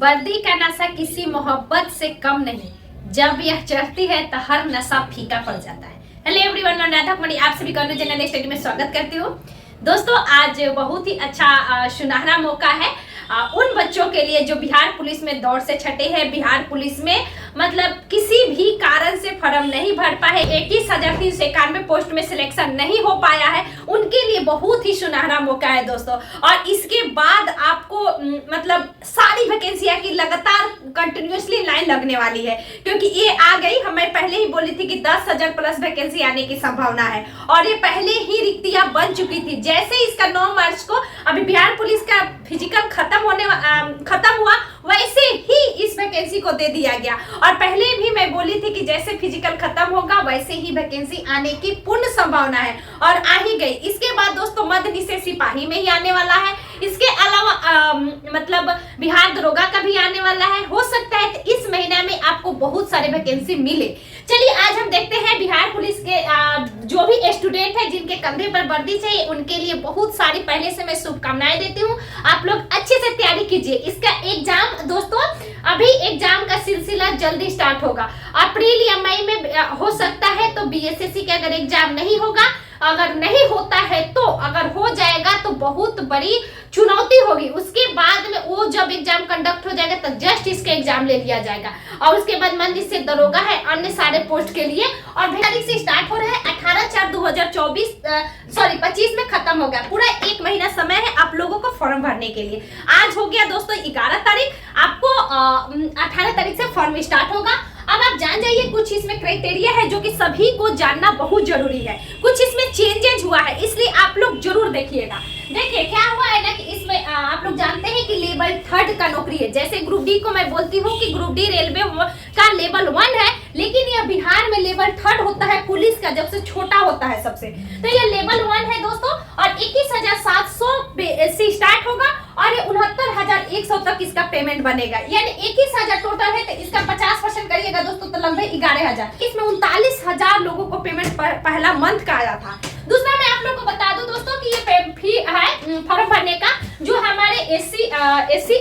वर्दी का नशा किसी मोहब्बत से कम नहीं, जब यह चढ़ती है तो हर नशा फीका पड़ जाता है। हेलो एवरीवन, मैं राधा कुमारी आप सभी का चैनल स्टडी में स्वागत करती हूँ। दोस्तों, आज बहुत ही अच्छा सुनहरा मौका है उन बच्चों के लिए जो बिहार पुलिस में दौड़ से छटे हैं। बिहार पुलिस में मतलब किसी भी कारण से फॉर्म नहीं भर पाए, 21,391 पोस्ट में सिलेक्शन नहीं हो पाया है, उनके लिए बहुत ही सुनहरा मौका है दोस्तों। और इसके बाद आपको मतलब सारी वैकेंसियां की लगातार कंटिन्यूसली लाइन लगने वाली है, क्योंकि ये आ गई। हमें पहले ही बोली थी कि 10,000 प्लस वैकेंसी आने की संभावना है और ये पहले ही रिक्तियां बन चुकी थी। जैसे इसका 9 मार्च को अभी बिहार पुलिस का फिजिकल खत्म हुआ, वैसे ही इस वैकेंसी को दे दिया गया। और पहले भी मैं बोली थी कि जैसे फिजिकल खत्म होगा वैसे ही वैकेंसी आने की पूर्ण संभावना है और आ ही गई। इसके बाद दोस्तों मध्य निषेध सिपाही में ही आने वाला है। इसके अलावा मतलब बिहार दरोगा का भी आने वाला है। हो सकता है कि इस महीने में आपको बहुत सारे वैकेंसी मिले। चलिए आज हम देखते हैं बिहार पुलिस के जो भी स्टूडेंट है जिनके कंधे पर वर्दी चाहिए, उनके लिए बहुत सारी पहले से मैं शुभकामनाएं देती हूँ। आप लोग अच्छे से तैयारी कीजिए। इसका एग्जाम दोस्तों, अभी एग्जाम का सिलसिला जल्दी स्टार्ट होगा। अप्रैल या मई में हो सकता है। तो बीएसएससी का अगर एग्जाम नहीं होगा, अगर नहीं होता है तो अगर हो जाएगा तो बहुत बड़ी चुनौती होगी। उसके बाद में वो जब एग्जाम कंडक्ट हो जाएगा तो जस्ट इसका एग्जाम ले लिया जाएगा और उसके बाद मंदिर से दरोगा है, अन्य सारे पोस्ट के लिए। और तारीख से स्टार्ट हो रहा है 18/4/2025 में खत्म हो गया। पूरा 1 महीना समय है आप लोगों को फॉर्म भरने के लिए। आज हो गया दोस्तों 11 तारीख, आपको 18 तारीख से फॉर्म स्टार्ट होगा। अब आप जान जाइए कुछ इसमें क्राइटेरिया है जो कि सभी को जानना बहुत जरूरी है। कुछ इसमें चेंजेज हुआ है, इसलिए आप लोग जरूर देखिएगा। देखिए क्या हुआ है ना कि इसमें आप लोग जानते हैं कि लेवल 3 का नौकरी है। जैसे ग्रुप डी को मैं बोलती हूँ कि ग्रुप डी रेलवे का लेवल 1 है, लेकिन यह बिहार में लेवल 3 होता है पुलिस का, जब से छोटा होता है सबसे। तो यह लेवल 1 है दोस्तों और 21,700 से स्टार्ट होगा और ये 69,100 तक इसका पेमेंट बनेगा। यानी 21,000 टोटल है तो इसका 50% करिएगा दोस्तों तो लगभग 11,000। इसमें 39,000 लोगों को पेमेंट पहला मंथ का आया था। दूसरा मैं आप लोग को बता दूं दोस्तों कि ये फी है फॉर्म भरने का, जो हमारे एससी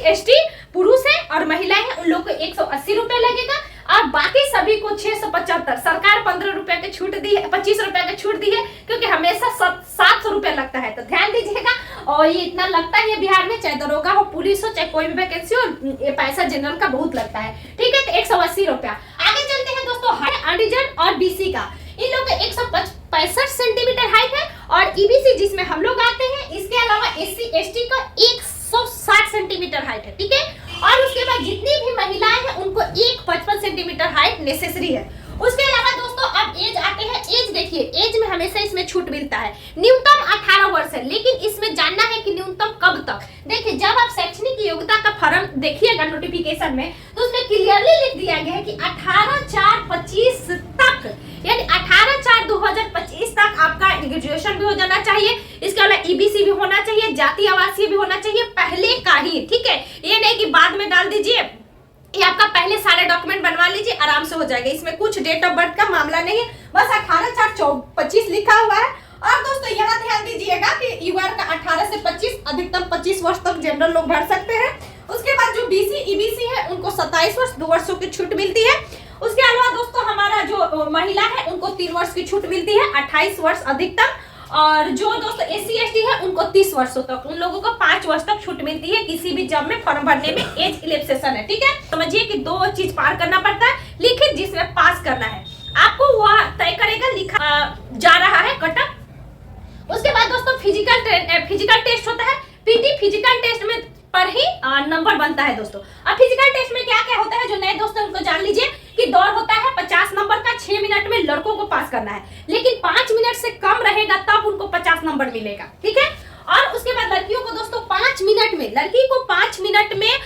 एसटी पुरुष है और महिलाएं हैं उन लोग को 180 रुपए लगेगा और बाकी सभी को 675। सरकार 15 रुपए की छूट दी है, 25 रुपए की छूट दी है, क्योंकि हमेशा 700 रुपए लगता है। तो ध्यान दीजिएगा। और ये इतना लगता है बिहार में, चाहे दरोगा हो, पुलिस हो, चाहे कोई भी वैकेंसी हो, ये पैसा जनरल का बहुत लगता है। ठीक है, तो 180 रुपया। आगे चलते हैं दोस्तों अनरिजर्व और बीसी का। इन लोग का 165 सेंटीमीटर हाइट है और ईबीसी जिसमें हम लोग आते हैं, इसके अलावा एससी एसटी का 160 सेंटीमीटर हाइट है। ठीक है, और उसके बाद जितनी भी महिलाएं हैं उनको 155 सेंटीमीटर हाइट नेसेसरी है। उसके अलावा दोस्तों अब एज आते हैं। एज देखिए, एज में हमेशा इसमें छूट मिलता है। न्यूनतम 18 वर्ष है, लेकिन इसमें जानना है कि न्यूनतम कब तक। देखिए जब आप शैक्षणिक योग्यता का फॉर्म देखिएगा नोटिफिकेशन में, तो उसमें क्लियरली लिख दिया गया है कि 18/4/25 तक, यानी 18/4/2025 तक आपका ग्रेजुएशन भी हो जाना चाहिए। इसके अलावा ईबीसी भी होना चाहिए, जाति आवासीय भी होना चाहिए पहले का ही। ठीक है, ये नहीं कि बाद में डाल दीजिए। ये आपका पहले सारे डॉक्यूमेंट बनवा लीजिए, आराम से हो जाएगा। इसमें कुछ डेट ऑफ बर्थ का मामला नहीं है, बस 18/4/25 लिखा हुआ है। और दोस्तों यहाँ ध्यान दीजिएगा कि यूआर का 18 से 25, अधिकतम 25 वर्ष तक जनरल लोग भर सकते हैं। उसके बाद जो बीसी ईबीसी है उनको 27 वर्ष 2 वर्षों की छूट मिलती है। उसके अलावा दोस्तों हमारा जो महिला है उनको 3 वर्ष की छूट मिलती है, 28 वर्ष अधिकतम। और जो दोस्तों एससी एसटी है उनको 30 वर्षों तक, उन लोगों को 5 वर्ष तक छूट मिलती है किसी भी जॉब में फॉर्म भरने में। एज रिलैक्सेशन है। ठीक है, समझिए कि 2 चीज पार करना पड़ता है। लिखित जिसमें पास करना है आपको वह तय करेगा, लिखा जा रहा है कटअप। उसके बाद दोस्तों फिजिकल टेस्ट होता है। पीटी फिजिकल टेस्ट में पर ही नंबर बनता है दोस्तों। अब फिजिकल टेस्ट में क्या क्या होता है, जो नए दोस्तों उनको जान लीजिए कि दौड़ होता है 50 नंबर का। 6 मिनट में लड़कों को पास करना है, लेकिन 5 मिनट से कम रहेगा तब उनको 50 नंबर मिलेगा। ठीक है, और उसके बाद लड़कियों को दोस्तों 5 मिनट में, लड़की को 5 मिनट में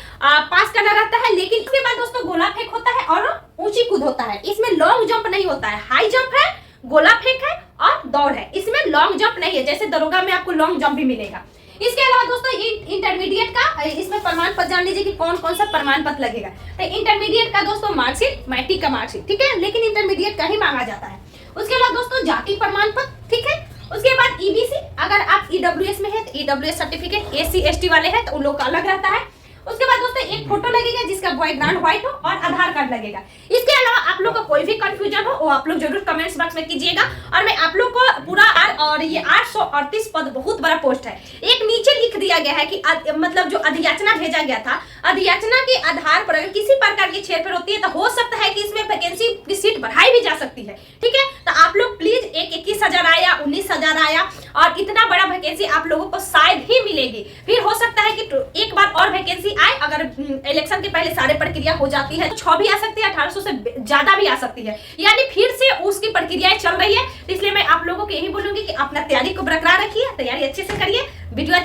पास करना रहता है। लेकिन उसके बाद दोस्तों गोला फेंक होता है और ऊंची कूद होता है। इसमें लॉन्ग जंप नहीं होता है, हाई जंप है, गोला फेंक है और दौड़ है। इसमें लॉन्ग जंप नहीं है, जैसे दरोगा में आपको लॉन्ग जंप भी मिलेगा। इसके अलावा दोस्तों इंटरमीडिएट का, इसमें प्रमाण पत्र जान लीजिए कि कौन कौन सा प्रमाण पत्र लगेगा। तो इंटरमीडिएट का दोस्तों मार्कशीट, मैट्रिक का मार्कशीट। ठीक है, लेकिन इंटरमीडिएट का ही मांगा जाता है। उसके अलावा दोस्तों जाति प्रमाण पत्र। ठीक है, उसके बाद ईबीसी, अगर आप ईडब्ल्यूएस में है तो ईडब्ल्यूएस सर्टिफिकेट। एससी एसटी वाले हैं तो उन लोग का अलग रहता है। उसके बाद दोस्तों एक फोटो लगेगा जिसका बैकग्राउंड व्हाइट हो और आधार कार्ड लगेगा। इसके अलावा आप लोग का कोई भी कंफ्यूजन हो वो आप लोग जरूर कमेंट्स बॉक्स में कीजिएगा और मैं आप लोग को पूरा और ये 838 पद बहुत बड़ा पोस्ट है। एक नीचे लिख दिया गया है कि मतलब जो अधियाचना भेजा गया था, अधियाचना के आधार पर अगर किसी प्रकार की छेड़छाड़ होती है तो हो सकता है कि इसमें वैकेंसी की सीट बढ़ाई भी जा सकती है। ठीक है, तो आप लोग प्लीज एक 21,000 आया, 19,000 आया और इतना बड़ा वैकेंसी आप लोगों को शायद ही मिलेगी। फिर हो सकता है कि एक बार और वैकेंसी आए, अगर इलेक्शन के पहले सारे प्रक्रिया हो जाती है तो 6 भी आ सकती है, 1800 से ज्यादा भी आ सकती है, यानी फिर से उसकी प्रक्रियाएं चल रही है। इसलिए मैं आप लोगों को यही बोलूंगी कि अपना तैयारी को बरकरार रखिए, तैयारी अच्छे से करिए। वीडियो